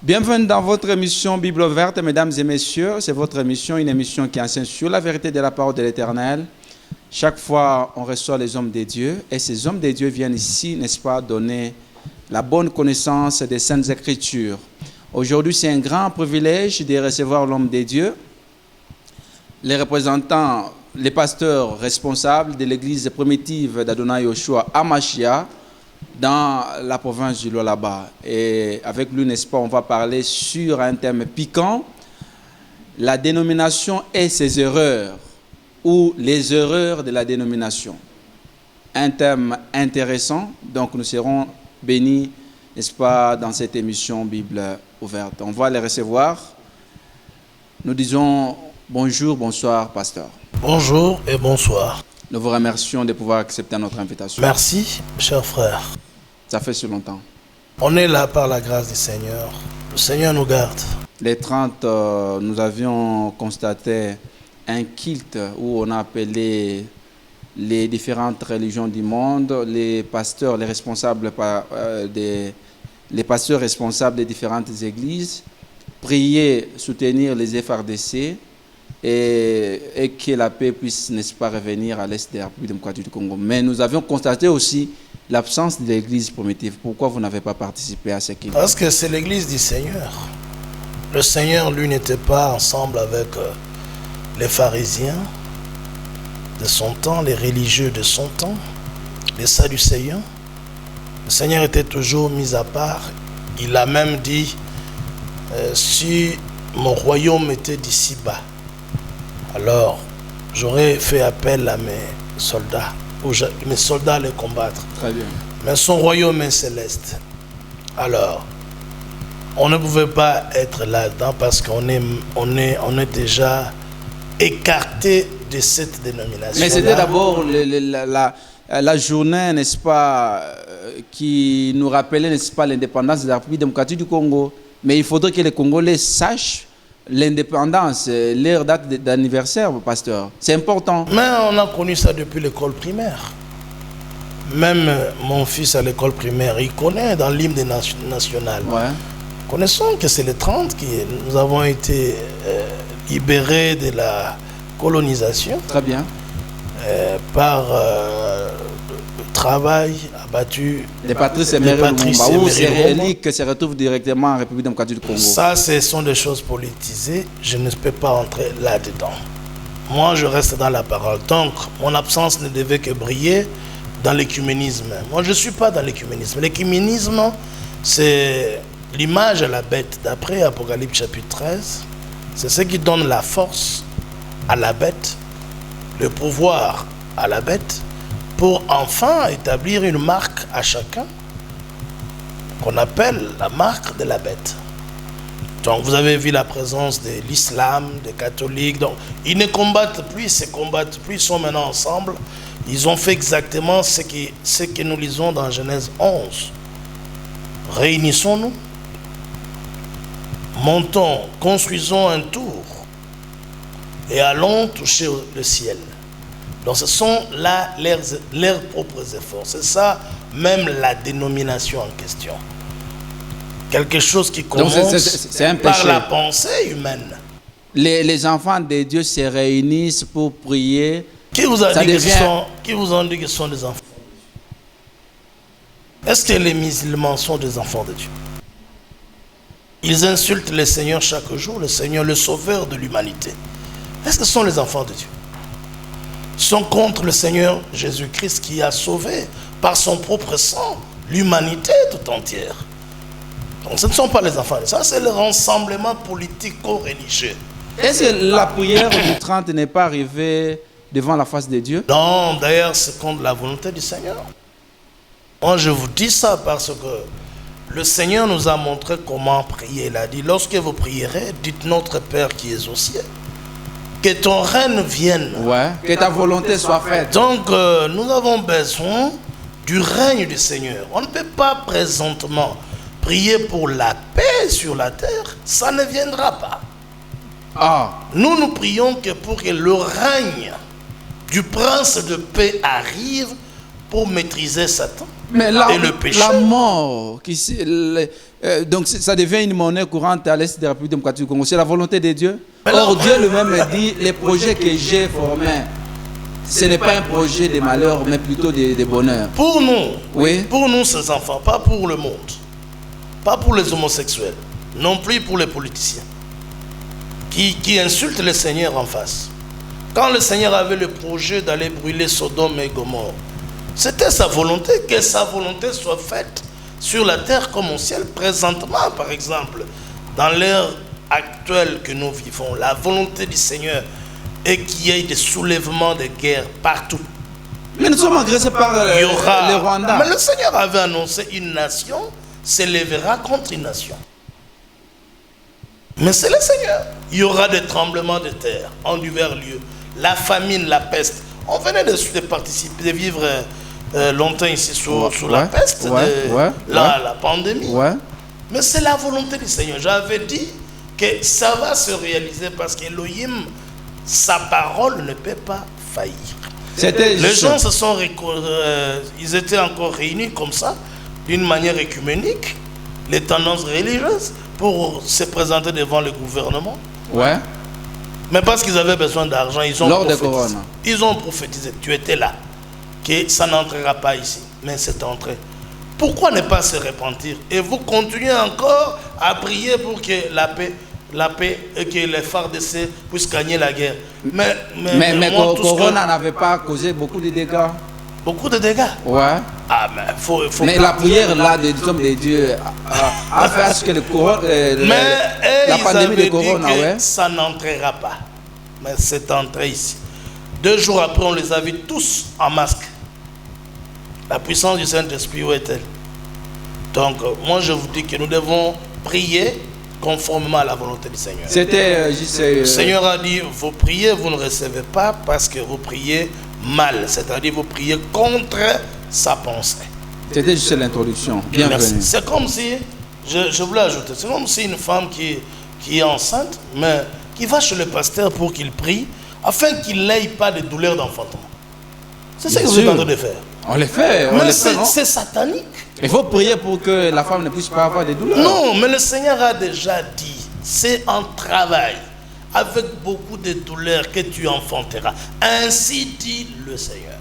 Bienvenue dans votre émission Bible ouverte, mesdames et messieurs. C'est votre émission, une émission qui enseigne sur la vérité de la parole de l'Éternel. Chaque fois, on reçoit les hommes de Dieu et ces hommes de Dieu viennent ici, n'est-ce pas, donner la bonne connaissance des Saintes Écritures. Aujourd'hui, c'est un grand privilège de recevoir l'homme de Dieu, les représentants, les pasteurs responsables de l'église primitive d'Adonai Yoshua à Machia, dans la province du Lualaba. Et avec lui, n'est-ce pas, on va parler sur un thème piquant, la dénomination et ses erreurs, ou les erreurs de la dénomination. Un thème intéressant, donc nous serons bénis, n'est-ce pas, dans cette émission Bible ouverte. On va les recevoir. Nous disons bonjour, bonsoir, pasteur. Bonjour et bonsoir. Nous vous remercions de pouvoir accepter notre invitation. Merci, cher frère. Ça fait si longtemps. On est là par la grâce du Seigneur. Le Seigneur nous garde. Les 30, nous avions constaté un culte où on a appelé les différentes religions du monde, les pasteurs, les responsables, les pasteurs responsables des différentes églises, prier, soutenir les FRDC et que la paix puisse, n'est-ce pas, revenir à l'est de la République démocratique du Congo. Mais nous avions constaté aussi l'absence de l'église primitive. Pourquoi vous n'avez pas participé à ce culte? Parce que c'est l'église du Seigneur. Le Seigneur, lui, n'était pas ensemble avec les pharisiens de son temps, les religieux de son temps, les sadducéens. Le Seigneur était toujours mis à part. Il a même dit, si mon royaume était d'ici bas, alors j'aurais fait appel à mes soldats, mes soldats à les combattre. Très bien. Mais son royaume est céleste. Alors, on ne pouvait pas être là-dedans parce qu'on est déjà écarté de cette dénomination. Mais c'était d'abord la journée, n'est-ce pas, qui nous rappelait, n'est-ce pas, l'indépendance de la République démocratique du Congo. Mais il faudrait que les Congolais sachent l'indépendance, leur date d'anniversaire, pasteur. C'est important. Mais on a connu ça depuis l'école primaire. Même mon fils à l'école primaire, il connaît dans l'hymne national. Ouais. Connaissons que c'est les 30 que nous avons été libérés de la colonisation. Très bien. Par le travail abattu. Les Patrice et Mary Lumumba, où ces reliques se retrouvent directement en République démocratique du Congo. Ça, ce sont des choses politisées. Je ne peux pas entrer là-dedans. Moi, je reste dans la parole. Donc, mon absence ne devait que briller dans l'écuménisme. Moi, je ne suis pas dans l'écuménisme. L'écuménisme, c'est l'image à la bête. D'après Apocalypse chapitre 13, c'est ce qui donne la force à la bête, le pouvoir à la bête, pour enfin établir une marque à chacun qu'on appelle la marque de la bête. Donc vous avez vu la présence de l'islam, des catholiques. Donc ils ne combattent plus, ils se combattent plus, ils sont maintenant ensemble. Ils ont fait exactement ce que nous lisons dans Genèse 11. Réunissons-nous, montons, construisons un tour et allons toucher le ciel. Donc ce sont là leurs propres efforts. C'est ça même la dénomination en question. Quelque chose qui commence par la pensée humaine. Les enfants de Dieu se réunissent pour prier. Qui vous a dit que ce sont des enfants? Est-ce que les musulmans sont des enfants de Dieu? Ils insultent le Seigneur chaque jour, le Seigneur, le sauveur de l'humanité. Est-ce que ce sont les enfants de Dieu? Ils sont contre le Seigneur Jésus-Christ qui a sauvé par son propre sang l'humanité tout entière. Donc ce ne sont pas les enfants. Ça, c'est le rassemblement politico-religieux. Est-ce que la prière du 30 n'est pas arrivée devant la face de Dieu? Non, d'ailleurs, c'est contre la volonté du Seigneur. Moi, je vous dis ça parce que le Seigneur nous a montré comment prier. Il a dit, lorsque vous prierez, dites notre Père qui est aux cieux. Que ton règne vienne. Ouais, que ta volonté soit faite. Donc, nous avons besoin du règne du Seigneur. On ne peut pas présentement prier pour la paix sur la terre. Ça ne viendra pas. Ah. Nous prions que pour que le règne du prince de paix arrive pour maîtriser Satan Mais et le péché. la mort, donc ça devient une monnaie courante à l'Est de la République démocratique du Congo. C'est la volonté de Dieu. Or, Dieu lui-même dit, les projets que j'ai formés, ce n'est pas un projet de malheur, mais plutôt de bonheur. Pour nous, Oui. pour nous, ces enfants, pas pour le monde, pas pour les homosexuels, non plus pour les politiciens, qui insultent le Seigneur en face. Quand le Seigneur avait le projet d'aller brûler Sodome et Gomorrhe, c'était sa volonté, que sa volonté soit faite sur la terre comme au ciel. Présentement, par exemple, dans l'ère actuelle que nous vivons, la volonté du Seigneur est qu'il y ait des soulèvements de guerre partout. Mais nous sommes agressés par le Rwanda. Mais le Seigneur avait annoncé une nation s'élèvera contre une nation. Mais c'est le Seigneur. Il y aura des tremblements de terre en divers lieux. La famine, la peste. On venait de participer, de vivre longtemps ici sous la peste, la pandémie. Mais c'est la volonté du Seigneur. J'avais dit que ça va se réaliser parce qu'Elohim, sa parole ne peut pas faillir. Les gens se sont ils étaient encore réunis comme ça, d'une manière écuménique, les tendances religieuses, pour se présenter devant le gouvernement. Mais parce qu'ils avaient besoin d'argent, ils ont prophétisé. Tu étais là, que ça n'entrera pas ici, mais c'est entré. Pourquoi ne pas se repentir? Et vous continuez encore à prier pour que la paix et que les FARDC puissent gagner la guerre. Mais Corona n'avait pas causé beaucoup de dégâts. Beaucoup de dégâts? Ah, mais faut mais la prière là des hommes de Dieu a fait à ce que la pandémie de Corona, ça n'entrera pas. Mais c'est entré ici. 2 jours après, on les a vus tous en masque. La puissance du Saint-Esprit, où est-elle? Donc, moi je vous dis que nous devons prier conformément à la volonté du Seigneur. C'était juste... Le Seigneur a dit, vous priez, vous ne recevez pas parce que vous priez mal. C'est-à-dire, vous priez contre sa pensée. C'était juste l'introduction. Bienvenue. C'est comme si, je voulais ajouter, c'est comme si une femme qui est enceinte, mais qui va chez le pasteur pour qu'il prie, afin qu'il n'ait pas de douleur d'enfantement. C'est ce que vous êtes en train de faire. On le fait. Mais c'est satanique. Il faut prier pour que la femme ne puisse pas avoir de douleurs. Non, mais le Seigneur a déjà dit, c'est un travail avec beaucoup de douleurs que tu enfanteras. Ainsi dit le Seigneur.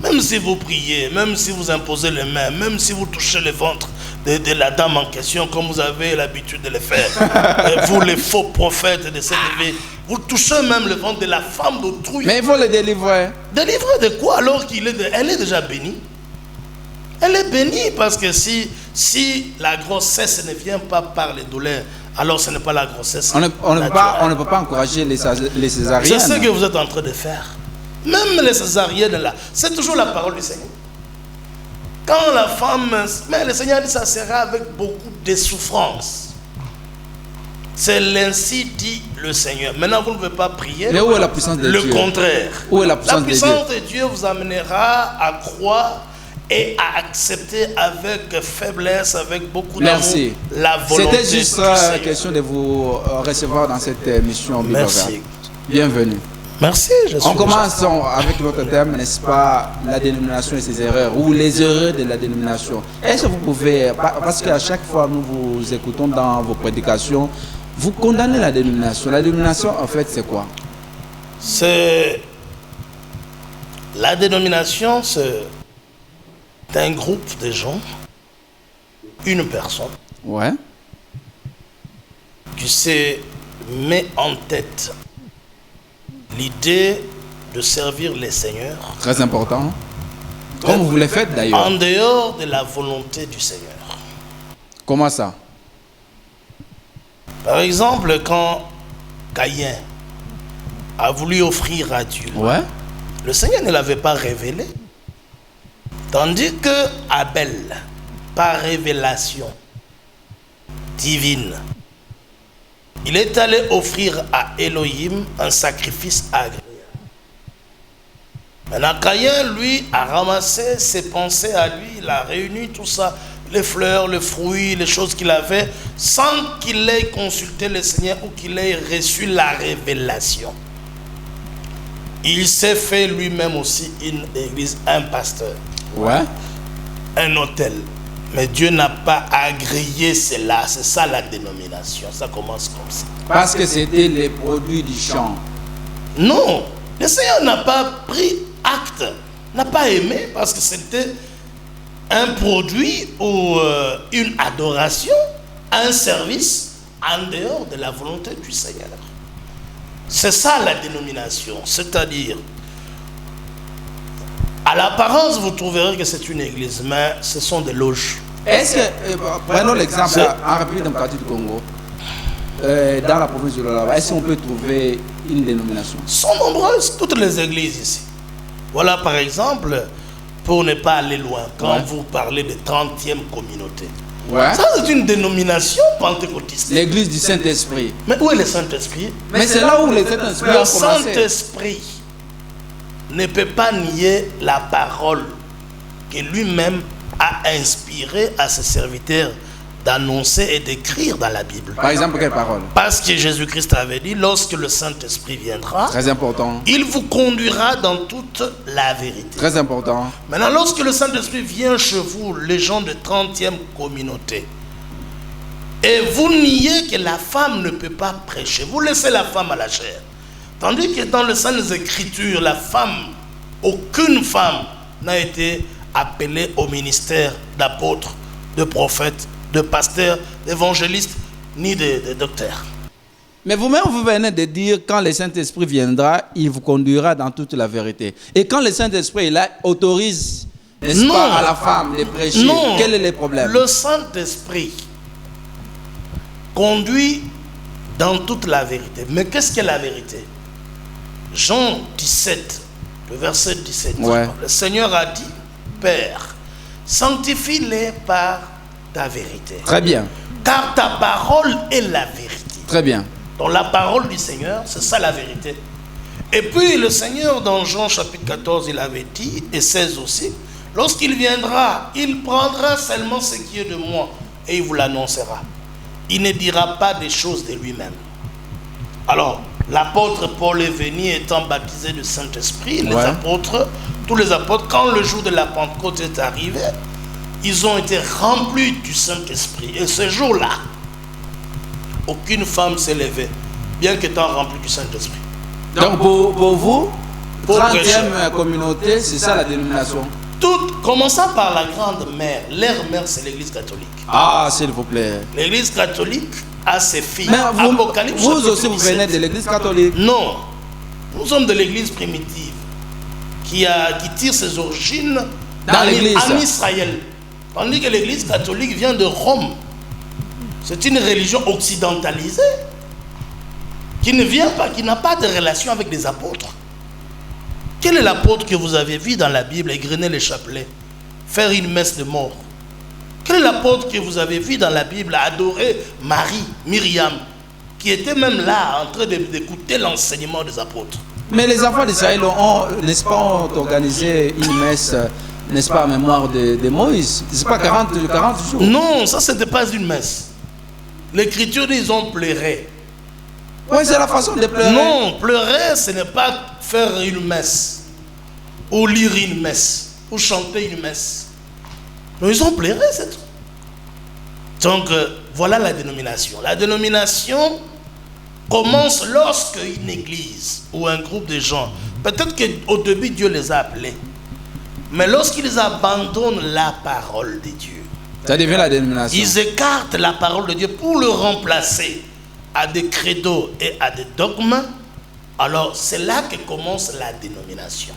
Même si vous priez, même si vous imposez les mains, même si vous touchez le ventre de la dame en question, comme vous avez l'habitude de le faire, vous les faux prophètes de cette vie, vous touchez même le ventre de la femme d'autrui. Mais il faut le délivrer. Délivrer de quoi alors elle est déjà bénie? Elle est bénie parce que si la grossesse ne vient pas par les douleurs, alors ce n'est pas la grossesse. On ne peut pas encourager les césariennes. C'est ce que vous êtes en train de faire. Même les césariennes là, c'est toujours la parole du Seigneur. Quand la femme, mais le Seigneur dit ça sera avec beaucoup de souffrance. C'est l'ainsi dit le Seigneur. Maintenant vous ne pouvez pas prier. Mais où est la puissance de Dieu? Le contraire. Où est la puissance de Dieu? La puissance de Dieu vous amènera à croire et à accepter avec faiblesse, avec beaucoup d'amour, la volonté. C'était juste la question de vous recevoir dans cette mission. Merci. Bienvenue. Merci. On commence avec votre thème, n'est-ce pas, la dénomination et ses erreurs, ou les erreurs de la dénomination. Est-ce que vous pouvez, parce qu'à chaque fois nous vous écoutons dans vos prédications, vous condamnez la dénomination. La dénomination, en fait, c'est quoi? La dénomination, c'est un groupe de gens, une personne, qui se met en tête l'idée de servir les seigneurs. Très important. Comme vous le faites d'ailleurs. En dehors de la volonté du Seigneur. Comment ça? Par exemple, quand Caïn a voulu offrir à Dieu, le Seigneur ne l'avait pas révélé. Tandis que Abel, par révélation divine, il est allé offrir à Elohim un sacrifice agréable. Maintenant, Caïn, lui, a ramassé ses pensées à lui, il a réuni tout ça, les fleurs, les fruits, les choses qu'il avait, sans qu'il ait consulté le Seigneur ou qu'il ait reçu la révélation. il s'est fait lui-même aussi une église, un pasteur, Ouais. un hôtel. Mais Dieu n'a pas agréé cela. C'est ça la dénomination. Ça commence comme ça. Parce que c'était les produits du champ. Non, le Seigneur n'a pas pris acte, n'a pas aimé parce que c'était un produit ou une adoration, un service en dehors de la volonté du Seigneur. C'est ça la dénomination, c'est-à-dire, à l'apparence vous trouverez que c'est une église, mais ce sont des loges. Est-ce que, prenons l'exemple en République démocratique du Congo, dans la province de Lualaba, est-ce qu'on peut trouver une dénomination? Sont nombreuses toutes les églises ici. Voilà par exemple, pour ne pas aller loin, quand vous parlez de 30e communauté. Ouais. Ça c'est une dénomination pentecôtiste. L'église du Saint-Esprit. Mais où est le Saint-Esprit? Mais c'est là où le Saint-Esprit a Le commencé. Saint-Esprit ne peut pas nier la parole que lui-même a inspiré à ses serviteurs d'annoncer et d'écrire dans la Bible. Par exemple, quelle parole? Parce que Jésus-Christ avait dit, lorsque le Saint-Esprit viendra, Très important. il vous conduira dans toute la vérité. Très important. Maintenant, lorsque le Saint-Esprit vient chez vous, les gens de 30e communauté, et vous niez que la femme ne peut pas prêcher, vous laissez la femme à la chair. Tandis que dans les Saintes Écritures, la femme, aucune femme n'a été appelée au ministère d'apôtre, de prophète, de pasteur, d'évangéliste, ni de docteur. Mais vous-même, vous venez de dire, quand le Saint-Esprit viendra, il vous conduira dans toute la vérité. Et quand le Saint-Esprit là, autorise, n'est-ce pas, à la femme de prêcher, non, quel est le problème? Le Saint-Esprit conduit dans toute la vérité. Mais qu'est-ce que la vérité? Jean 17, le verset 17. Ouais. Le Seigneur a dit, Père, sanctifie-les par ta vérité. Très bien. Car ta parole est la vérité. Très bien. Donc la parole du Seigneur, c'est ça la vérité. Et puis le Seigneur dans Jean chapitre 14, il avait dit, et 16 aussi, lorsqu'il viendra, il prendra seulement ce qui est de moi et il vous l'annoncera. Il ne dira pas des choses de lui-même. Alors, l'apôtre Paul est venu étant baptisé du Saint-Esprit, les apôtres, tous les apôtres, quand le jour de la Pentecôte est arrivé, ils ont été remplis du Saint-Esprit. Et ce jour-là, aucune femme s'est levée, bien qu'étant remplie du Saint-Esprit. Donc pour vous, Pour 30e communauté, c'est ça la dénomination? Toutes, commençant par la grande mère, leur mère c'est l'église catholique. Ah, s'il vous plaît. L'église catholique a ses filles. Mais Apocalypse vous chapitre aussi, vous 17. venez de l'église catholique? Non, nous sommes de l'église primitive qui tire ses origines Dans l'église. en Israël. Tandis que l'église catholique vient de Rome. C'est une religion occidentalisée qui ne vient pas, qui n'a pas de relation avec les apôtres. Quel est l'apôtre que vous avez vu dans la Bible égrener les chapelets, faire une messe de mort? Quel est l'apôtre que vous avez vu dans la Bible adorer Marie, Myriam, qui était même là en train d'écouter l'enseignement des apôtres? Mais les enfants d'Israël ont, n'est-ce pas, ont organisé une messe, n'est-ce pas, en mémoire de Moïse. C'est pas 40 jours. Non, ça c'était pas une messe. L'Écriture dit ils ont pleuré. Oui, c'est la façon de pleurer. Non, pleurer, ce n'est pas faire une messe, ou lire une messe, ou chanter une messe. Non, ils ont pleuré, c'est tout. Donc, voilà la dénomination. La dénomination commence lorsque une église ou un groupe de gens, peut-être qu'au début Dieu les a appelés, mais lorsqu'ils abandonnent la parole de Dieu, ça devient la dénomination. ils écartent la parole de Dieu pour le remplacer à des credos et à des dogmes, alors c'est là que commence la dénomination.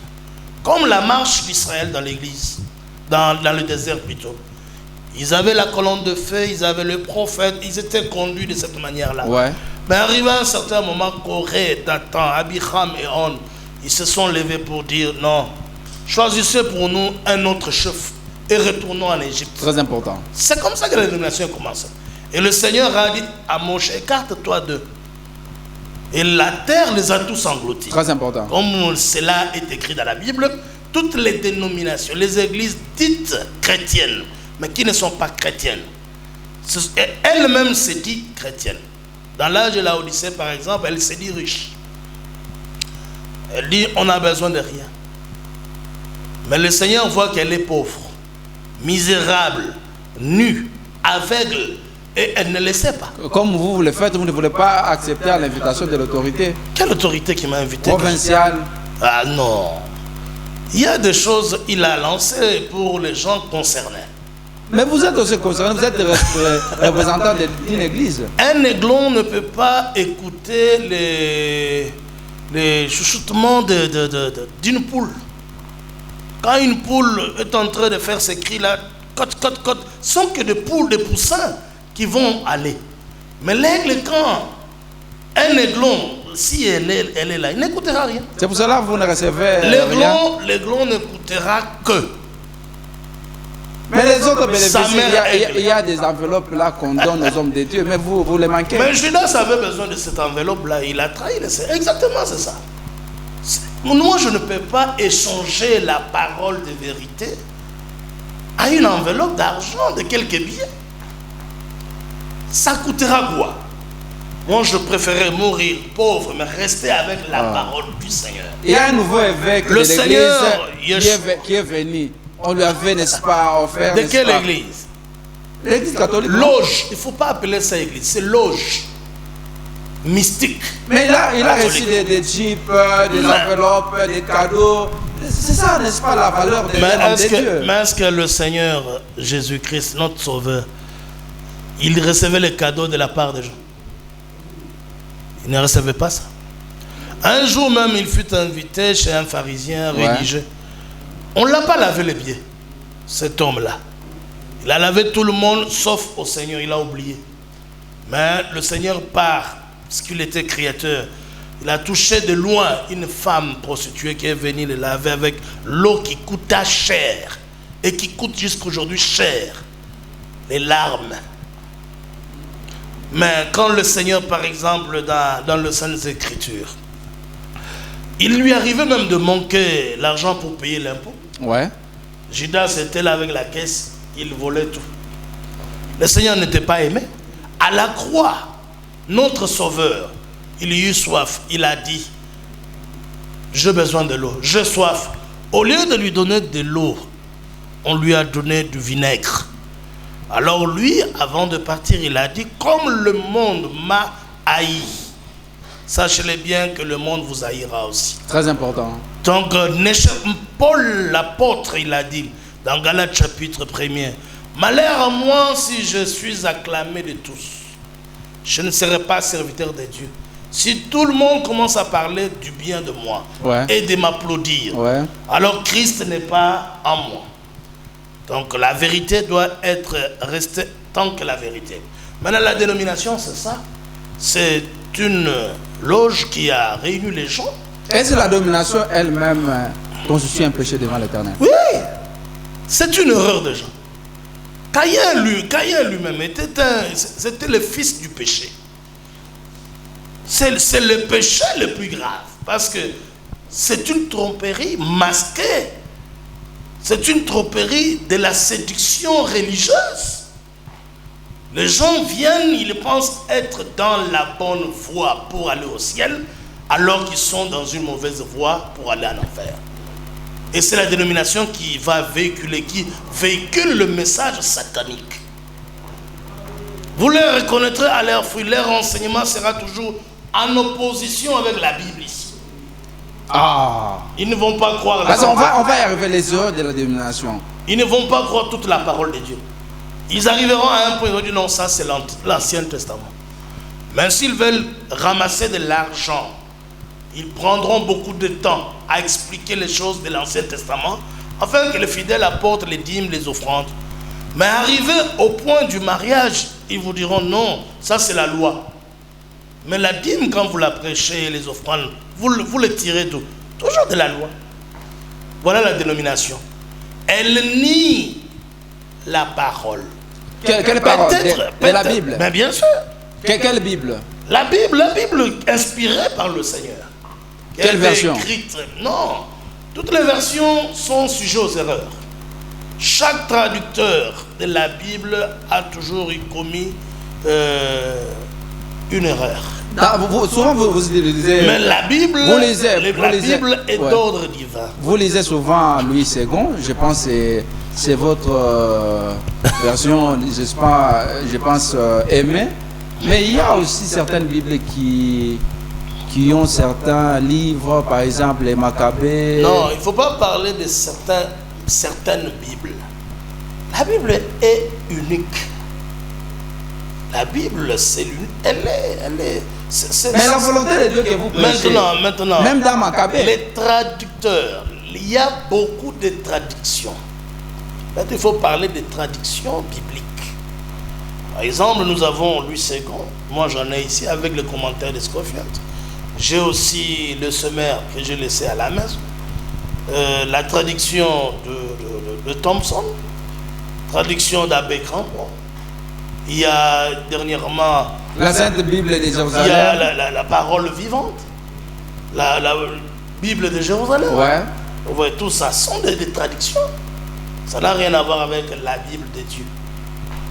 Comme la marche d'Israël dans l'église, dans le désert plutôt. Ils avaient la colonne de feu, ils avaient le prophète, ils étaient conduits de cette manière-là. Ouais. Mais arrivé à un certain moment, Corée, Dathan, Abiram et On, ils se sont levés pour dire non, choisissez pour nous un autre chef et retournons en Égypte. Très important. C'est comme ça que la dénomination commence. Et le Seigneur a dit à Moïse, écarte-toi d'eux. Et la terre les a tous engloutis. Très important. Comme cela est écrit dans la Bible, toutes les dénominations, les églises dites chrétiennes, mais qui ne sont pas chrétiennes, elles-mêmes se disent chrétiennes. Dans l'âge de la Odyssée, par exemple, elle se dit riche. Elle dit, on n'a besoin de rien. Mais le Seigneur voit qu'elle est pauvre, misérable, nue, aveugle, et elle ne le sait pas. Comme vous le faites, vous ne voulez pas accepter l'invitation de l'autorité Quelle autorité qui m'a invité? provinciale. Ah non. Il y a des choses qu'il a lancées pour les gens concernés. Mais vous êtes aussi concerné, vous êtes représentant d'une église. Un aiglon ne peut pas écouter les chuchotements d'une poule. Quand une poule est en train de faire ces cris-là, cote, cote, cote, ce sont que des poules, des poussins qui vont aller. Mais l'aigle, quand un aiglon, si elle est là, il n'écoutera rien. C'est pour cela que vous ne recevez rien. L'aiglon n'écoutera que. Mais les autres bénéfices, Sa mère il y a des enveloppes là qu'on donne aux hommes de Dieu, mais vous les manquez. Mais Judas avait besoin de cette enveloppe-là, il a trahi. Exactement, c'est ça. Moi, je ne peux pas échanger la parole de vérité à une enveloppe d'argent, de quelques billets. Ça coûtera quoi? Moi, je préférais mourir pauvre, mais rester avec la parole du Seigneur. Il y a un nouveau évêque de l'église qui est venu. On lui avait, n'est-ce pas, offert. De quelle église? L'église catholique. Loge. Il ne faut pas appeler ça église, c'est loge. Mystique. Mais là, il a reçu des jeeps, des enveloppes, des cadeaux. C'est ça, n'est-ce pas, la valeur de l'homme de Dieu? Mais est-ce que le Seigneur Jésus-Christ, notre Sauveur, il recevait les cadeaux de la part des gens? Il ne recevait pas ça. Un jour même, il fut invité chez un pharisien religieux. On ne l'a pas lavé les pieds, cet homme-là. Il a lavé tout le monde, sauf au Seigneur, il a oublié. Mais le Seigneur part, parce qu'il était créateur. Il a touché de loin une femme prostituée qui est venue le laver avec l'eau qui coûta cher et qui coûte jusqu'aujourd'hui cher. Les larmes. Mais quand le Seigneur, par exemple, dans le Saintes Écritures, il lui arrivait même de manquer l'argent pour payer l'impôt. Ouais. Judas était là avec la caisse, il volait tout. Le Seigneur n'était pas aimé. À la croix, notre Sauveur, il eut soif, il a dit, j'ai besoin de l'eau, j'ai soif. Au lieu de lui donner de l'eau, on lui a donné du vinaigre. Alors lui, avant de partir, il a dit, comme le monde m'a haï, sachez-le bien que le monde vous haïra aussi. Très important. Donc, Paul l'apôtre, il a dit, dans Galates chapitre 1er, malheur à moi si je suis acclamé de tous. Je ne serai pas serviteur de Dieu. Si tout le monde commence à parler du bien de moi et de m'applaudir, alors Christ n'est pas en moi. Donc la vérité doit rester tant que la vérité. Maintenant la dénomination, c'est ça. C'est une loge qui a réuni les gens. Est-ce que la domination elle-même constitue un péché devant l'Éternel? Oui, c'est une erreur de gens. Caïn lui-même c'était le fils du péché. C'est le péché le plus grave. Parce que c'est une tromperie masquée. C'est une tromperie de la séduction religieuse. Les gens viennent, ils pensent être dans la bonne voie pour aller au ciel, alors qu'ils sont dans une mauvaise voie pour aller en enfer. Et c'est la dénomination qui véhicule le message satanique. Vous les reconnaîtrez à leur fruit. Leur enseignement sera toujours en opposition avec la Bible ici. Ils ne vont pas croire on va y arriver les heures de la dénomination. Ils ne vont pas croire toute la parole de Dieu. Ils arriveront à un point où ils vont dire non, ça c'est l'Ancien Testament. Mais s'ils veulent ramasser de l'argent, ils prendront beaucoup de temps à expliquer les choses de l'Ancien Testament afin que les fidèles apportent les dîmes, les offrandes. Mais arrivé au point du mariage, ils vous diront non, ça c'est la loi. Mais la dîme, quand vous la prêchez, les offrandes, vous les tirez d'où? Toujours de la loi. Voilà la dénomination. Elle nie la parole. Quelle parole? De la Bible? Mais bien sûr. Quelle Bible? La Bible inspirée par le Seigneur. Quelle version? Écrite. Non. Toutes les versions sont sujets aux erreurs. Chaque traducteur de la Bible a toujours commis une erreur. Souvent, vous lisez. Mais la Bible, Vous lisez, la Bible est ouais. d'ordre divin. Vous lisez souvent Louis II, je pense que c'est votre version, je pense, aimée. Mais il y a aussi certaines Bibles qui ont certains livres, par exemple les Maccabées. Non, il ne faut pas parler de certaines Bibles. La Bible est unique. La Bible, c'est l'unique. Elle est. Mais la volonté de Dieu que vous prêchez. Maintenant. Même dans Maccabée. Les traducteurs, il y a beaucoup de traductions. Maintenant, il faut parler de traductions bibliques. Par exemple, nous avons Louis II. Moi, j'en ai ici avec le commentaire de Scofield. J'ai aussi le sommaire que j'ai laissé à la maison. La traduction de Thompson. Traduction d'Abbé Crampon. Il y a dernièrement la Sainte Bible de Jérusalem. Il y a la parole vivante. La Bible de Jérusalem. Ouais. Vous voyez, tout ça sont des traductions. Ça n'a rien à voir avec la Bible de Dieu.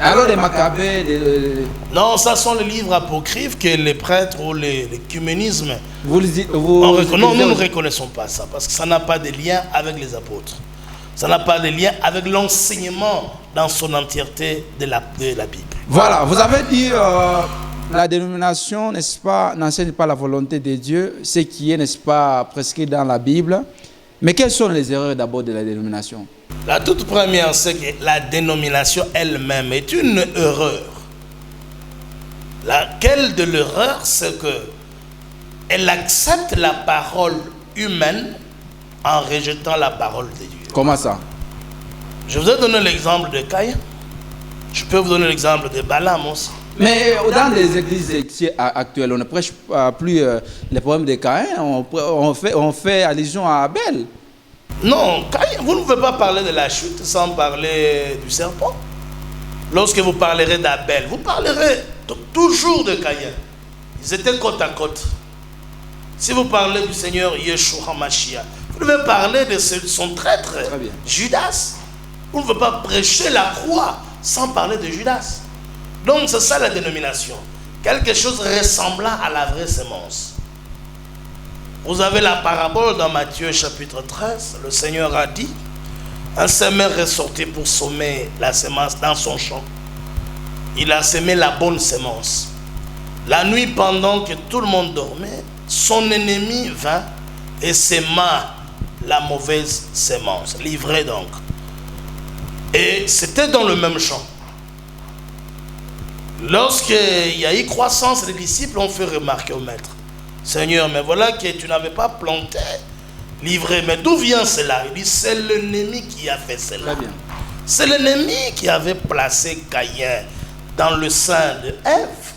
Alors les Maccabées. Non, ça sont les livres apocryphes que les prêtres ou l'écuménisme. Vous non, nous ne reconnaissons pas ça parce que ça n'a pas de lien avec les apôtres. Ça n'a pas de lien avec l'enseignement dans son entièreté de la Bible. Voilà, vous avez dit la dénomination, n'est-ce pas, n'enseigne pas la volonté de Dieu, ce qui est, n'est-ce pas, prescrit dans la Bible. Mais quelles sont les erreurs d'abord de la dénomination? La toute première, c'est que la dénomination elle-même est une erreur. Laquelle de l'erreur, c'est que elle accepte la parole humaine en rejetant la parole de Dieu. Comment ça? Je vous ai donné l'exemple de Caïn. Je peux vous donner l'exemple de Balaam aussi. Mais dans les églises actuelles, on ne prêche plus les problèmes de Caïn, on fait allusion à Abel. Non, Caïn, vous ne pouvez pas parler de la chute sans parler du serpent. Lorsque vous parlerez d'Abel, vous parlerez toujours de Caïn. Ils étaient côte à côte. Si vous parlez du Seigneur Yeshua Mashiach, vous devez parler de son traître, Judas. Vous ne pouvez pas prêcher la croix sans parler de Judas. Donc c'est ça la dénomination. Quelque chose ressemblant à la vraie semence. Vous avez la parabole dans Matthieu chapitre 13. Le Seigneur a dit, un semeur est sorti pour semer la semence dans son champ. Il a semé la bonne semence. La nuit, pendant que tout le monde dormait, son ennemi vint et sema la mauvaise semence, livrée donc. Et c'était dans le même champ. Lorsqu'il y a eu croissance, les disciples ont fait remarquer au maître, Seigneur, mais voilà que tu n'avais pas planté, livré, mais d'où vient cela? Il dit, c'est l'ennemi qui a fait cela. C'est l'ennemi qui avait placé Caïn dans le sein de Ève.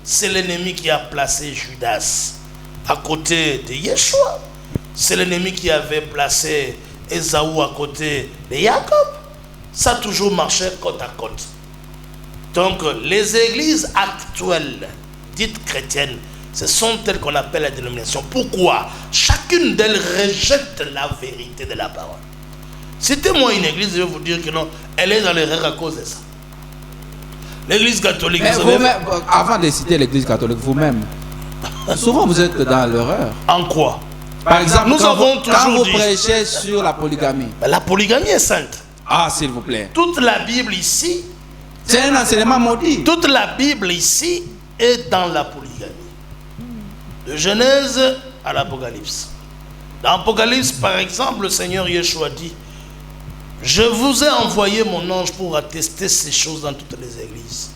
C'est l'ennemi qui a placé Judas à côté de Yeshua. C'est l'ennemi qui avait placé Ésaü à côté de Jacob. Ça a toujours marché côte à côte. Donc les églises actuelles, dites chrétiennes, ce sont elles qu'on appelle la dénomination. Pourquoi? Chacune d'elles rejette la vérité de la parole. Citez-moi une église, je vais vous dire que non, elle est dans l'erreur à cause de ça. L'église catholique... Avant de citer l'église catholique, vous-même, souvent vous êtes dans l'erreur. En quoi? Par exemple, nous avons toujours quand vous dit, prêchez sur la polygamie. La polygamie est sainte. Ah, s'il vous plaît. Toute la Bible ici... C'est un enseignement maudit. Toute la Bible ici est dans la polygamie. De Genèse à l'Apocalypse. Dans l'Apocalypse, par exemple, le Seigneur Yeshua dit, je vous ai envoyé mon ange pour attester ces choses dans toutes les églises.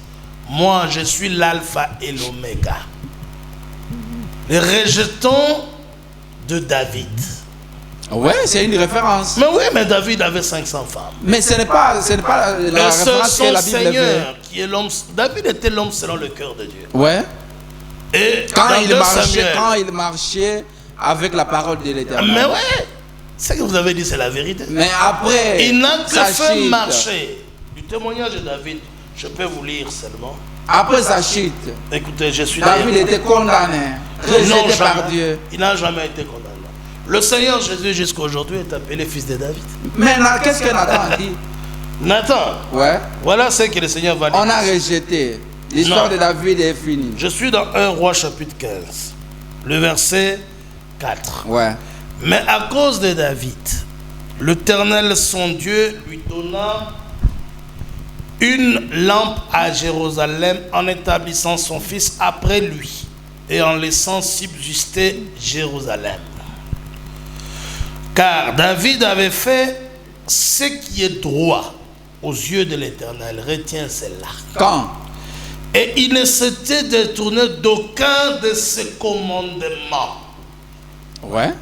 Moi, je suis l'alpha et l'oméga. Les rejetons de David. Oui, c'est une référence. Mais oui, mais David avait 500 femmes. Mais ce n'est pas la référence que la Bible Seigneur qui est l'homme. David était l'homme selon le cœur de Dieu. Ouais. Et quand il marchait avec la parole de l'Éternel. Mais ouais, ce que vous avez dit, c'est la vérité. Mais après, il n'a que fait marcher. Du témoignage de David, je peux vous lire seulement. Après sa chute, écoutez, je suis David était condamné, rejeté par Dieu. Il n'a jamais été condamné. Le Seigneur Jésus jusqu'à aujourd'hui est appelé fils de David. Mais qu'est-ce que Nathan a dit? Nathan, ouais. Voilà ce que le Seigneur va dire. On a rejeté. L'histoire Non. de David est finie. Je suis dans 1 Roi chapitre 15, le verset 4. Ouais. Mais à cause de David, l'Éternel son Dieu lui donna une lampe à Jérusalem en établissant son fils après lui et en laissant subsister Jérusalem. Car David avait fait ce qui est droit aux yeux de l'Éternel. Retiens cela. Quand? Et il ne s'était détourné d'aucun de ses commandements. Ouais.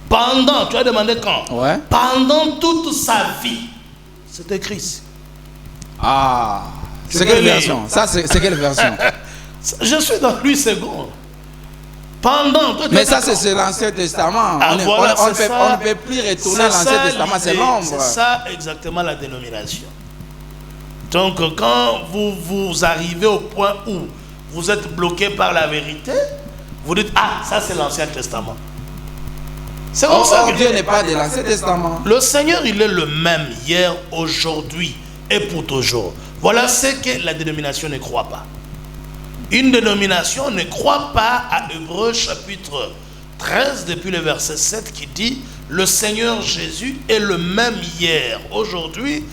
Pendant, tu as demandé quand? Ouais. Pendant toute sa vie. C'est écrit ici. Ah. Tu C'est peux quelle lire. version? Ça, c'est quelle version? Je suis dans Louis II. Pendant. toi, tu Mais es ça, d'accord? c'est l'Ancien Testament. Ah, voilà, on c'est ne ça. peut plus retourner à C'est l'Ancien ça Testament, c'est l'idée. l'ombre. C'est ça exactement la dénomination. Donc quand vous arrivez au point où vous êtes bloqué par la vérité, vous dites, ah, ça c'est l'Ancien Testament. C'est comme ça que Dieu n'est pas de l'Ancien Testament. le Seigneur, il est le même hier, aujourd'hui et pour toujours. Voilà ce que la dénomination ne croit pas. Une dénomination ne croit pas à Hébreux chapitre 13 depuis le verset 7 qui dit le Seigneur Jésus est le même hier, aujourd'hui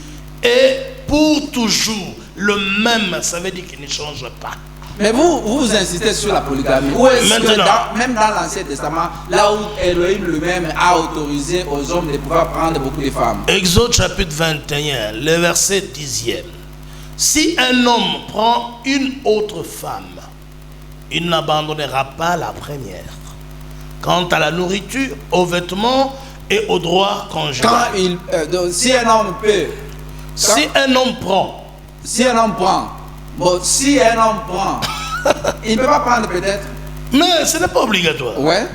et pour toujours. Le même, ça veut dire qu'il ne change pas. Mais vous insistez sur la polygamie. Où est-ce que, Maintenant. même dans l'Ancien Testament, là où Elohim lui-même a autorisé aux hommes de pouvoir prendre beaucoup de femmes? Exode chapitre 21, le verset 10e. Si un homme prend une autre femme, il n'abandonnera pas la première. Quant à la nourriture, aux vêtements et aux droits conjugaux. Donc, si un homme peut, Si un homme prend, si un homme prend, il ne peut pas prendre peut-être. mais ce n'est pas obligatoire. Ouais.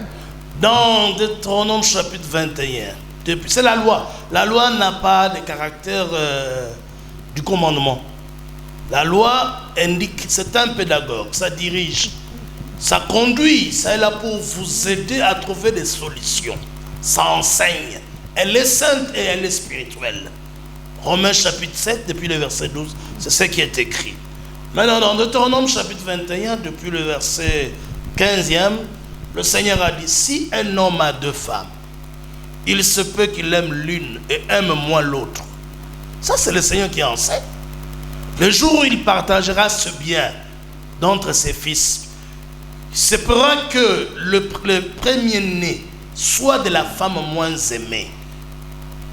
Dans Deutéronome chapitre 21, c'est la loi. La loi n'a pas de caractère du commandement. La loi indique, c'est un pédagogue, ça dirige, ça conduit, ça est là pour vous aider à trouver des solutions. Ça enseigne. Elle est sainte et elle est spirituelle. Romains chapitre 7, depuis le verset 12, c'est ce qui est écrit. Maintenant, dans Deutéronome chapitre 21, depuis le verset 15e, le Seigneur a dit, si un homme a deux femmes, il se peut qu'il aime l'une et aime moins l'autre. Ça, c'est le Seigneur qui enseigne. Le jour où il partagera ce bien d'entre ses fils, il se pourra que le premier-né soit de la femme moins aimée.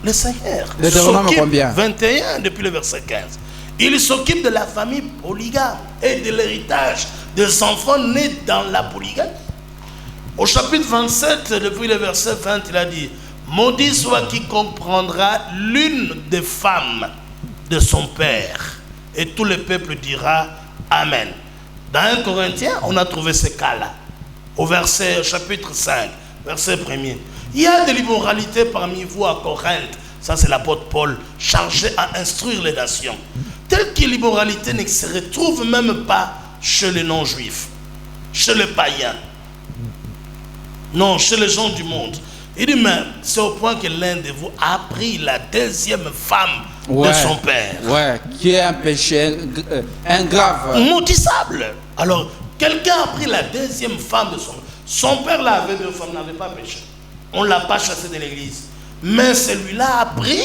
Le Seigneur Deutéronome s'occupe, combien? 21 depuis le verset 15. Il s'occupe de la famille polygame et de l'héritage des enfants nés dans la polygamie. Au chapitre 27, depuis le verset 20, il a dit, maudit soit quiconque prendra l'une des femmes de son père. Et tout le peuple dira Amen. Dans 1 Corinthiens, on a trouvé ce cas-là. Au verset, chapitre 5, verset 1er. Il y a de l'immoralité parmi vous à Corinthe. Ça, c'est l'apôtre Paul, chargé à instruire les nations. Telle que l'immoralité ne se retrouve même pas chez les non-juifs, chez les païens. Non, chez les gens du monde. Il dit, mais c'est au point que l'un de vous a pris la deuxième femme de son père. Ouais, qui est un péché, un grave. Maudissable. Alors, quelqu'un a pris la deuxième femme de son père. Là avait deux femmes, n'avait pas péché. On ne l'a pas chassé de l'église. Mais celui-là a pris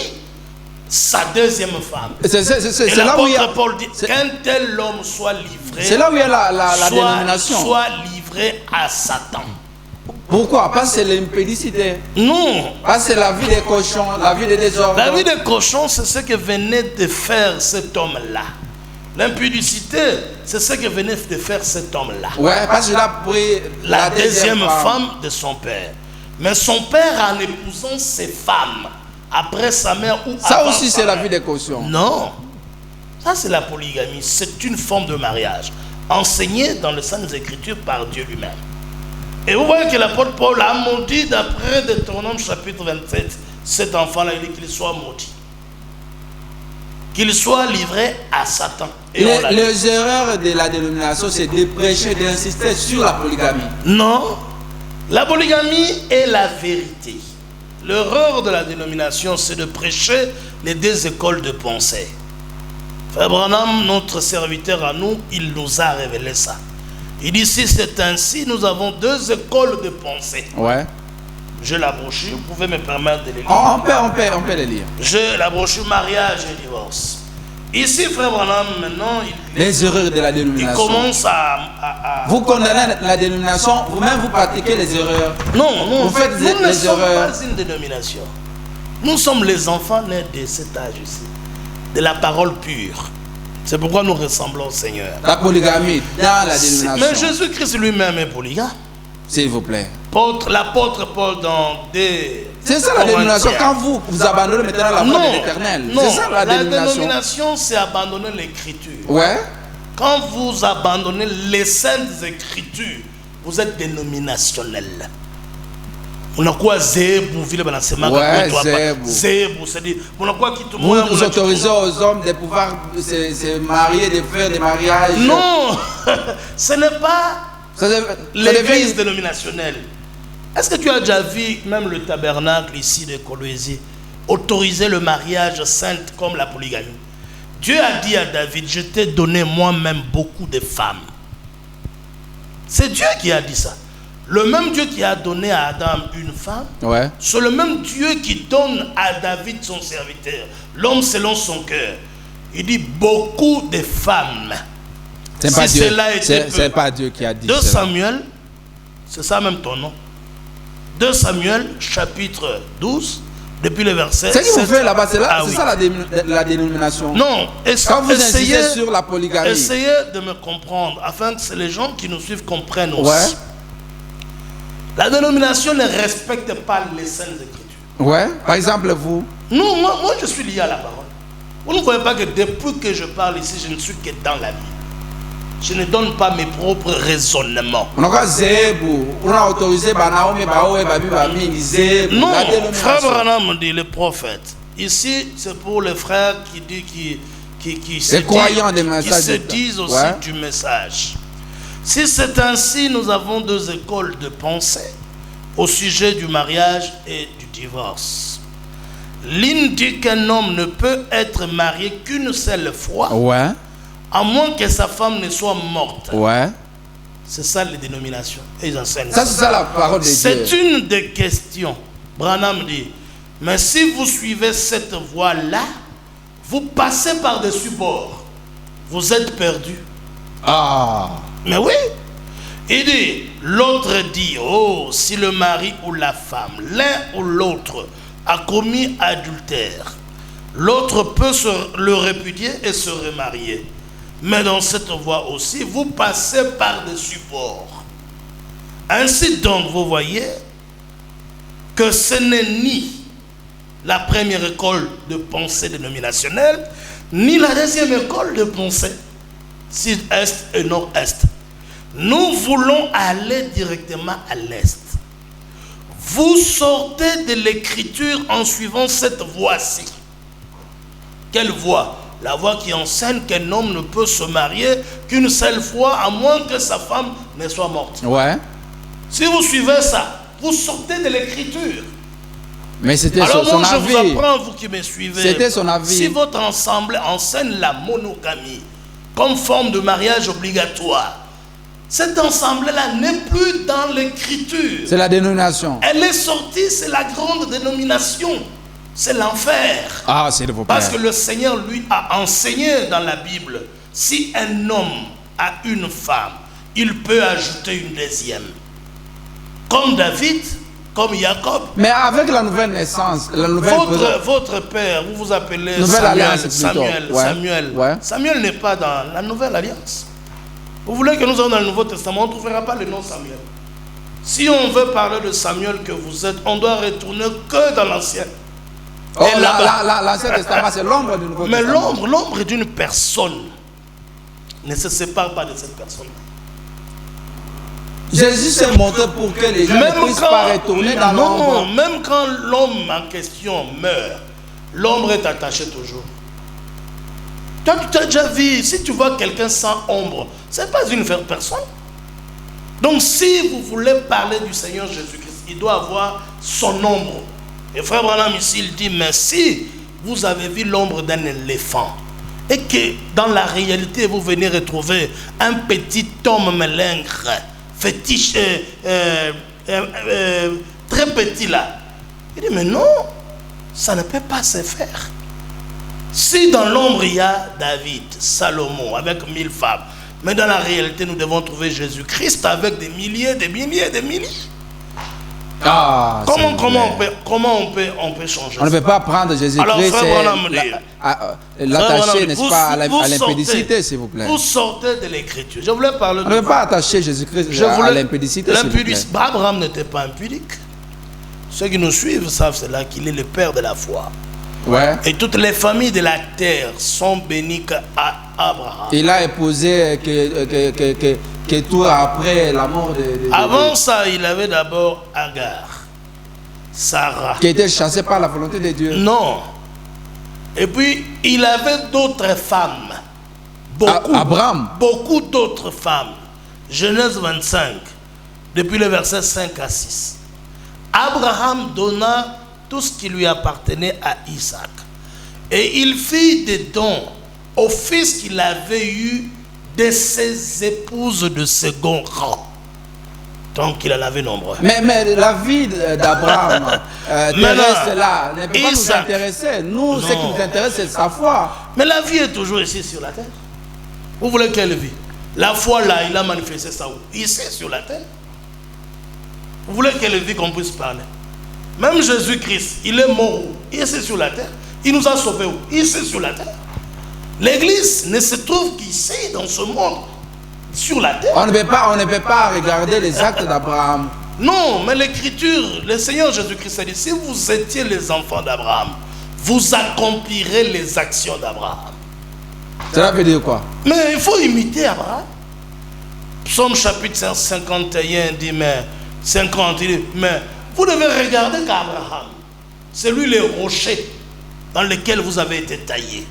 sa deuxième femme. C'est là où il y a, l'apôtre Paul dit, qu'un tel homme soit livré. c'est là où il y a la dénomination. Soit livré à Satan. Pourquoi? Parce que c'est l'impédicité. Non. Parce que c'est la vie des cochons, la vie des désordres. La vie des cochons, c'est ce que venait de faire cet homme-là. L'impudicité, c'est ce que venait de faire cet homme-là. Ouais, parce qu'il a pris La deuxième femme de son père. Mais son père, en épousant ses femmes, après sa mère ou Ça avant aussi, sa c'est la mère. vie des cochons. Non. Ça, c'est la polygamie. C'est une forme de mariage enseignée dans les Saintes Écritures par Dieu lui-même. Et vous voyez que l'apôtre Paul a maudit d'après Deutéronome chapitre 27. Cet enfant-là, il dit qu'il soit maudit. Qu'il soit livré à Satan. Et on l'a dit. Les erreurs de la dénomination, c'est de prêcher, d'insister sur la polygamie. Non. La polygamie est la vérité. L'erreur de la dénomination, c'est de prêcher les deux écoles de pensée. Frère Branham, notre serviteur à nous, il nous a révélé ça. Il dit, si c'est ainsi, nous avons 2 écoles de pensée. Ouais. J'ai la brochure, vous pouvez me permettre de les lire. On peut les lire. J'ai la brochure mariage et divorce. Ici, frère Branham, maintenant, Les erreurs de la il dénomination. commence à... Vous condamnez la dénomination, vous-même vous pratiquez les erreurs. Non, Vous faites nous ne les sommes erreurs. pas une dénomination. Nous sommes les enfants nés de cet âge ici, de la parole pure. C'est pourquoi nous ressemblons au Seigneur. La polygamie dans la dénomination. Mais Jésus-Christ lui-même est polygame. S'il vous plaît. L'apôtre Paul dans des... C'est ça la dénomination. Quand vous abandonnez maintenant la foi de l'Éternel. Non, C'est ça la dénomination. dénomination, c'est abandonner l'écriture. Ouais. Quand vous abandonnez les saintes écritures, vous êtes dénominationnel. On a quoi Zébu, vile banasema Ouais, quoi Zébu. Zébu, c'est-à-dire, on a quoi qui te Vous autorisez aux hommes de pouvoir se marier, de faire des mariages. Non, ce n'est pas Ça l'église dénominationnelle. Est-ce que tu as déjà vu même le tabernacle ici de Coloésie autoriser le mariage saint comme la polygamie? Dieu a dit à David, je t'ai donné moi-même beaucoup de femmes. C'est Dieu qui a dit ça. Le même Dieu qui a donné à Adam une femme, Ouais. c'est le même Dieu qui donne à David son serviteur, l'homme selon son cœur. Il dit beaucoup de femmes. C'est pas Si Dieu. cela était peu. C'est pas Dieu qui a dit 2 ça. Samuel, c'est ça même ton nom. 2 Samuel, chapitre 12, depuis le verset. Ce que vous 7. faites là-bas, c'est Ah oui. ça la dénomination. Non, Quand vous essayez, insistez sur la polygamie. essayez de me comprendre, afin que les gens qui nous suivent comprennent aussi. Ouais. La dénomination ne respecte pas les saintes écritures. Ouais. Par exemple, vous. Non, moi je suis lié à la parole. Vous ne voyez pas que depuis que je parle ici, je ne suis que dans la vie. Je ne donne pas mes propres raisonnements. On a Zébu. On a autorisé Banaomi, Baoé, Babi, Bami, Zébu. Non, La dénomination. frère Branham dit le prophète. Ici, c'est pour les frères qui disent qui se croyants disent, des messages qui se de- disent aussi Ouais. du message. Si c'est ainsi, nous avons 2 écoles de pensée au sujet du mariage et du divorce. L'une dit qu'un homme ne peut être marié qu'une seule fois, Ouais. à moins que sa femme ne soit morte. Ouais. C'est ça les dénominations. Et ils enseignent Ça, c'est ça la parole de C'est Dieu. une des questions. Branham dit, mais si vous suivez cette voie-là, vous passez par-dessus bord. Vous êtes perdu. Ah. Mais oui. Il dit, l'autre dit, oh, si le mari ou la femme, l'un ou l'autre, a commis adultère, l'autre peut le répudier et se remarier. Mais dans cette voie aussi, vous passez par-dessus bord. Ainsi donc, vous voyez que ce n'est ni la première école de pensée dénominationnelle, ni la deuxième école de pensée, sud-est et nord-est. Nous voulons aller directement à l'est. Vous sortez de l'écriture en suivant cette voie-ci. Quelle voie? La voie qui enseigne qu'un homme ne peut se marier qu'une seule fois, à moins que sa femme ne soit morte. Ouais. Si vous suivez ça, vous sortez de l'écriture. Mais c'était Alors son moi, je vous avis. apprends, vous qui me suivez. C'était son avis. Si votre ensemble enseigne la monogamie comme forme de mariage obligatoire, cet ensemble-là n'est plus dans l'écriture. C'est la dénomination. Elle est sortie, c'est la grande dénomination. C'est l'enfer. Ah, s'il vous plaît. Parce que le Seigneur, lui, a enseigné dans la Bible, si un homme a une femme, il peut ajouter une deuxième. Comme David, comme Jacob. Mais avec la nouvelle naissance, la nouvelle Votre père, vous vous appelez Nouvelle Samuel. alliance, plutôt. Samuel, Ouais. Samuel. Ouais. Samuel n'est pas dans la nouvelle alliance. Vous voulez que nous soyons dans le Nouveau Testament, on ne trouvera pas le nom Samuel. Si on veut parler de Samuel que vous êtes, on doit retourner que dans l'Ancien. Oh, Et là-bas. l'Ancien Testament, c'est l'ombre du Nouveau Mais Testament. l'ombre d'une personne ne se sépare pas de cette personne. Jésus s'est montré pour que les gens ne puissent pas retourner dans l'ombre. non, même quand l'homme en question meurt, l'ombre est attachée toujours. Toi, tu t'as déjà vu, si tu vois quelqu'un sans ombre, ce n'est pas une personne. Donc, si vous voulez parler du Seigneur Jésus-Christ, il doit avoir son ombre. Et frère Branham ici, il dit, mais si vous avez vu l'ombre d'un éléphant, et que dans la réalité, vous venez retrouver un petit homme malingre, fétiche, très petit là. Il dit, mais non, ça ne peut pas se faire. Si dans l'ombre il y a David, Salomon, avec 1000 femmes, mais dans la réalité, nous devons trouver Jésus-Christ avec des milliers, des milliers, des milliers. Ah, comment on peut changer on ne peut pas prendre Jésus-Christ et l'attacher, n'est-ce pas, à l'impédicité, s'il vous plaît. Vous sortez de l'écriture. Je voulais parler de... On ne peut pas attacher Jésus-Christ à l'impédicité, s'il vous plaît. Abraham n'était pas impudique. Ceux qui nous suivent savent cela, qu'il est le père de la foi. Ouais. Et toutes les familles de la terre sont bénies à Abraham. Il a épousé que tout après la mort de... Avant ça, il avait d'abord Agar, Sarah. Qui était chassée par la volonté de Dieu. Non. Et puis, il avait d'autres femmes. Abraham. Beaucoup d'autres femmes. Genèse 25, depuis le verset 5 à 6. Abraham donna tout ce qui lui appartenait à Isaac. Et il fit des dons aux fils qu'il avait eu de ses épouses de second rang. Donc il en avait nombreux. Mais la vie d'Abraham terrestre là ne peut pas nous intéresser. Nous, ce qui nous intéresse, c'est sa foi. Mais la vie est toujours ici sur la terre. Vous voulez quelle vie? La foi là, il a manifesté ça où? Ici sur la terre. Vous voulez quelle vie qu'on puisse parler? Même Jésus-Christ, il est mort où? Ici sur la terre. Il nous a sauvés où? Ici sur la terre. L'église ne se trouve qu'ici, dans ce monde, sur la terre. On ne peut pas regarder les actes d'Abraham. Non, mais l'écriture, le Seigneur Jésus-Christ a dit, si vous étiez les enfants d'Abraham, vous accomplirez les actions d'Abraham. Cela veut dire quoi? Mais il faut imiter Abraham. Psaume chapitre 51 dit, mais 50, il dit, mais vous devez regarder qu'Abraham, c'est lui le rocher dans lequel vous avez été taillé.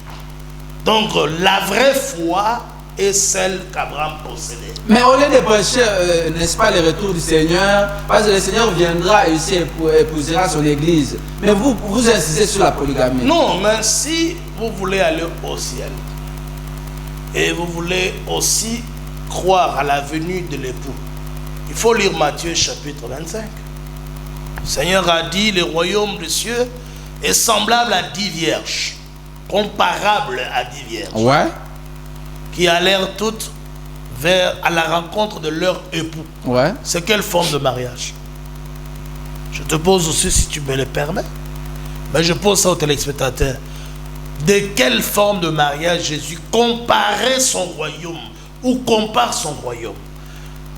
Donc la vraie foi est celle qu'Abraham possédait. Mais au lieu de prêcher, n'est-ce pas, le retour du Seigneur, parce que le Seigneur viendra et aussi épousera son église. Mais vous insistez sur la polygamie. Non, mais si vous voulez aller au ciel et vous voulez aussi croire à la venue de l'époux, il faut lire Matthieu chapitre 25. Le Seigneur a dit, le royaume des cieux est semblable à 10 vierges, comparable à 10 vierges, ouais, qui allèrent toutes à la rencontre de leur époux. Ouais. C'est quelle forme de mariage? Je te pose aussi, si tu me le permets, mais je pose ça aux téléspectateurs. De quelle forme de mariage Jésus comparait son royaume ou compare son royaume?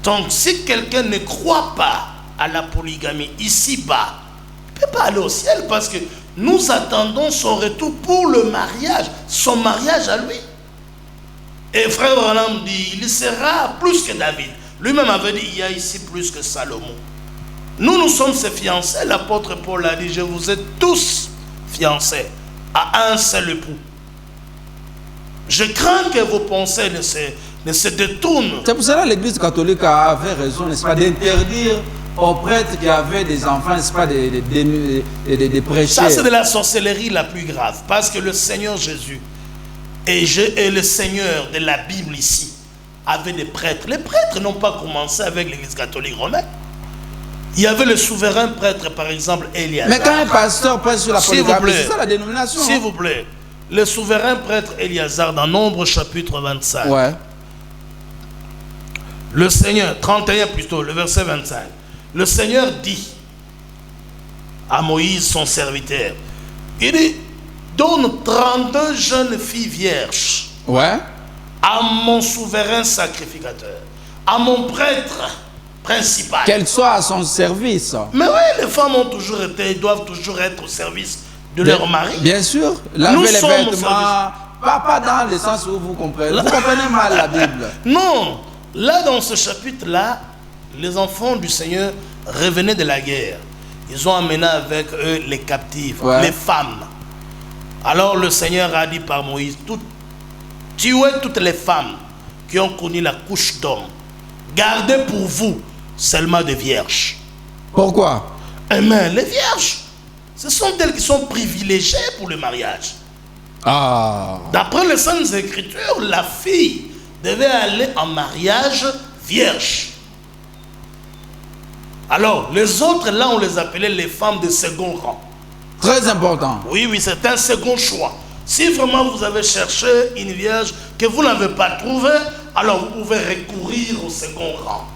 Donc si quelqu'un ne croit pas à la polygamie ici-bas, il ne peut pas aller au ciel, parce que nous attendons son retour pour le mariage, son mariage à lui. Et frère Branham dit, il sera plus que David. Lui-même avait dit, il y a ici plus que Salomon. Nous sommes ses fiancés. L'apôtre Paul a dit, je vous ai tous fiancés à un seul époux. Je crains que vos pensées ne se détournent. C'est pour cela que l'Église catholique avait raison, n'est-ce pas, d'interdire aux prêtres qui avaient des enfants, n'est-ce pas, de prêcher. Ça, c'est de la sorcellerie la plus grave. Parce que le Seigneur Jésus et le Seigneur de la Bible ici avait des prêtres. Les prêtres n'ont pas commencé avec l'Église catholique romaine. Il y avait le souverain prêtre, par exemple, Éliazar. Mais quand un pasteur prêche sur la polygamie, c'est ça la dénomination. S'il vous plaît, le souverain prêtre Éliazar, dans Nombre chapitre 25, ouais, le Seigneur, 31 plutôt, le verset 25, le Seigneur dit à Moïse, son serviteur, il dit, donne 32 jeunes filles vierges, ouais, à mon souverain sacrificateur, à mon prêtre principal. Qu'elles soient à son service. Mais oui, les femmes ont toujours été, doivent toujours être au service de leur mari. Bien sûr, laver les vêtements, pas dans le sens où vous comprenez. Vous comprenez mal la Bible. Non, là dans ce chapitre-là, les enfants du Seigneur revenaient de la guerre. Ils ont amené avec eux les captives, ouais, les femmes. Alors le Seigneur a dit par Moïse, tuez toutes les femmes qui ont connu la couche d'homme. Gardez pour vous seulement des vierges. Ah. D'après les Saintes Écritures, la fille devait aller en mariage vierge. Alors, les autres, là, on les appelait les femmes de second rang. Très important. Oui, oui, c'est un second choix. Si vraiment vous avez cherché une vierge que vous n'avez pas trouvée, alors vous pouvez recourir au second rang.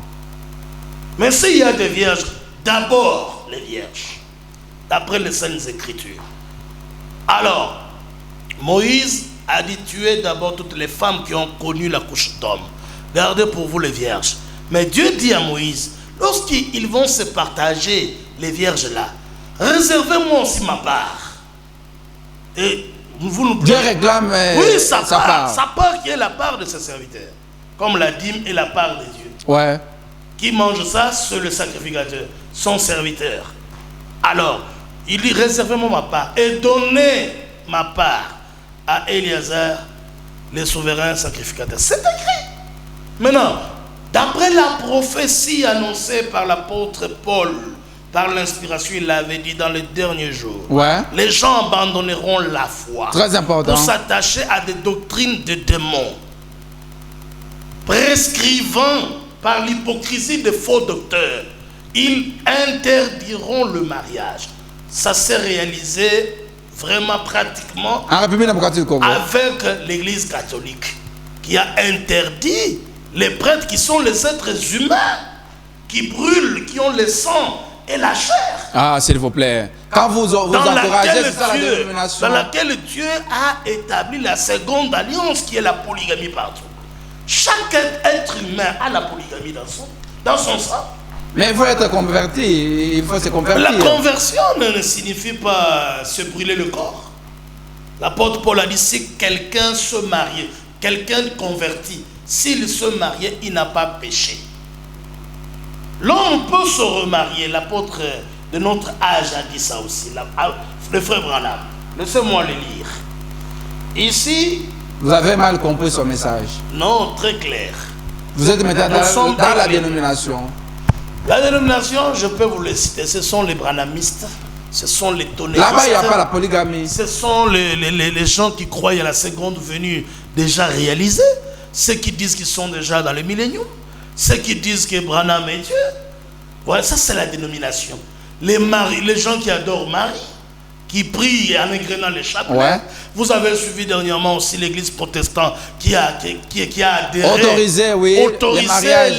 Mais s'il y a des vierges, d'abord les vierges, d'après les Saintes Écritures. Alors, Moïse a dit tuez d'abord toutes les femmes qui ont connu la couche d'homme. Gardez pour vous les vierges. Mais Dieu dit à Moïse, lorsqu'ils vont se partager les vierges là, réservez-moi aussi ma part. Et vous nous Dieu réclame oui, sa part. part. Sa part qui est la part de ses serviteurs. Comme la dîme est la part de Dieu. Ouais. Qui mange ça, c'est le sacrificateur, son serviteur. Alors, il dit réservez-moi ma part et donnez ma part à Éléazar, le souverain sacrificateur. C'est écrit. Maintenant, d'après la prophétie annoncée par l'apôtre Paul, par l'inspiration, il l'avait dit dans les derniers jours. Ouais. Les gens abandonneront la foi. Très important. Pour s'attacher à des doctrines de démons. Prescrivant par l'hypocrisie de faux docteurs, ils interdiront le mariage. Ça s'est réalisé vraiment pratiquement En République démocratique du Congo. avec l'Église catholique qui a interdit les prêtres qui sont les êtres humains qui brûlent, qui ont le sang et la chair. Ah, s'il vous plaît. Quand vous encouragez, c'est ça la dénomination. Dans laquelle Dieu a établi la seconde alliance qui est la polygamie partout. Chaque être humain a la polygamie dans son sang. Mais il faut être converti, il faut se convertir. La conversion ne signifie pas se brûler le corps. L'apôtre Paul a dit si quelqu'un se mariait, quelqu'un converti, s'il se mariait, il n'a pas péché. L'homme peut se remarier. L'apôtre de notre âge a dit ça aussi. Le frère Branham. Laissez-moi le lire. Ici. Vous avez mal compris son message. Non, très clair. Vous êtes maintenant dans la dénomination. La dénomination, je peux vous le citer. Ce sont les branhamistes. Ce sont les tonnélistes. Là-bas, il n'y a pas la polygamie. Ce sont les gens qui croient à la seconde venue déjà réalisée. Ceux qui disent qu'ils sont déjà dans le millénium. Ceux qui disent que Branham est Dieu. Ouais, ça c'est la dénomination. Les gens qui adorent Marie, qui prient en égrenant les chapelets. Ouais. Vous avez suivi dernièrement aussi l'église protestante qui a adhéré, autorisé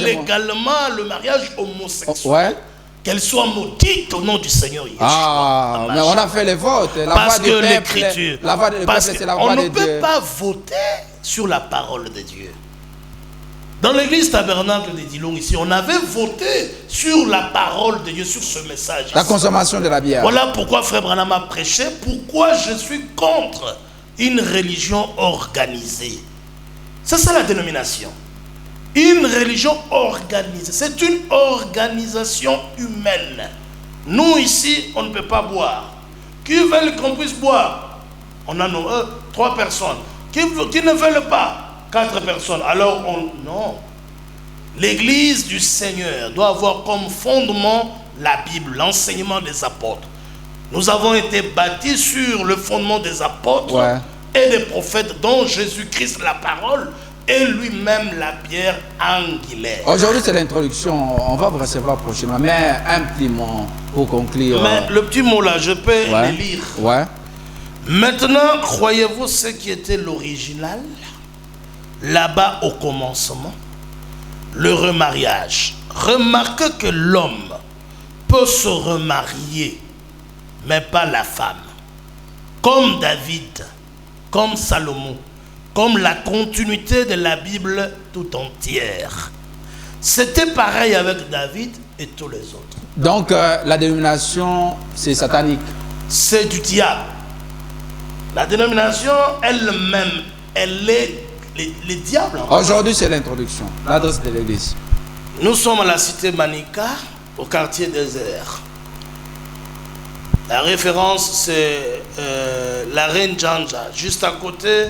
légalement le mariage homosexuel. Ouais. Qu'elle soit maudite au nom du Seigneur Yeshua. Ah, mais on a fait les votes. Parce que l'écriture. La voix du peuple, c'est la voix de Dieu. On ne peut pas voter sur la parole de Dieu. Dans l'église tabernacle de Dillon ici, on avait voté sur la parole de Dieu, sur ce message. La consommation de la bière. Voilà pourquoi Frère Branham a prêché, pourquoi je suis contre une religion organisée. C'est ça la dénomination. Une religion organisée. C'est une organisation humaine. Nous ici, on ne peut pas boire. Qui veulent qu'on puisse boire? On a 3 personnes. Qui ne veulent pas? 4 personnes. Alors, non. L'église du Seigneur doit avoir comme fondement la Bible, l'enseignement des apôtres. Nous avons été bâtis sur le fondement des apôtres et des prophètes, dont Jésus-Christ, la parole, et lui-même la pierre angulaire. Aujourd'hui, c'est l'introduction. On va vous recevoir prochainement. Mais un petit mot pour conclure. Mais le petit mot là, je peux le lire. Ouais. Maintenant, croyez-vous ce qui était l'original? Là-bas au commencement, le remariage. Remarquez que l'homme peut se remarier, mais pas la femme. Comme David, comme Salomon, comme la continuité de la Bible tout entière. C'était pareil avec David et tous les autres. Donc la dénomination, c'est satanique. C'est du diable. La dénomination elle-même, elle est les diables. Aujourd'hui, c'est l'introduction, l'adresse de l'église. Nous sommes à la cité Manika, au quartier désert. La référence, c'est la Reine Janja. Juste à côté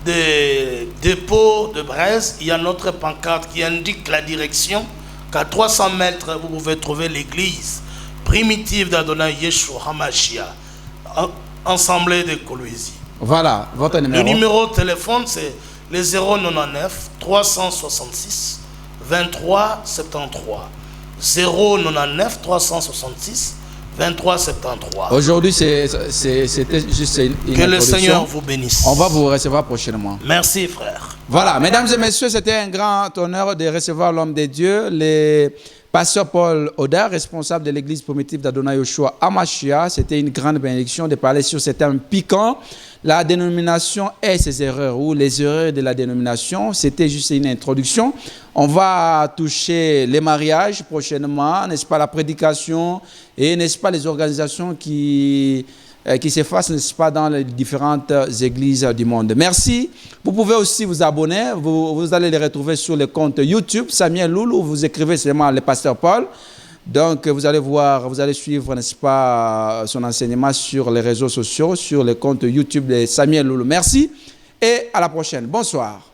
des dépôts de Brest, il y a notre pancarte qui indique la direction. Qu'à 300 mètres, vous pouvez trouver l'église primitive d'Adonai Yeshua HaMashiach, ensemblée de Coloésie. Voilà, votre numéro. Le numéro de téléphone, c'est le 099 366 23 73. 099 366 23 73. Aujourd'hui, c'était juste une Que le introduction. Seigneur vous bénisse. On va vous recevoir prochainement. Merci, frère. Voilà, mesdames et messieurs, c'était un grand honneur de recevoir l'homme de Dieu, le pasteur Paul Oda, responsable de l'église primitive d'Adonai Yoshua à Machia. C'était une grande bénédiction de parler sur ce thème piquant. La dénomination et ses erreurs, ou les erreurs de la dénomination. C'était juste une introduction. On va toucher les mariages prochainement, n'est-ce pas, la prédication et n'est-ce pas les organisations qui s'effacent, n'est-ce pas, dans les différentes églises du monde. Merci. Vous pouvez aussi vous abonner. Vous allez les retrouver sur le compte YouTube Samuel Loulou. Vous écrivez seulement le pasteur Paul. Donc, vous allez voir, vous allez suivre, n'est-ce pas, son enseignement sur les réseaux sociaux, sur le compte YouTube de Samuel Loulou. Merci et à la prochaine. Bonsoir.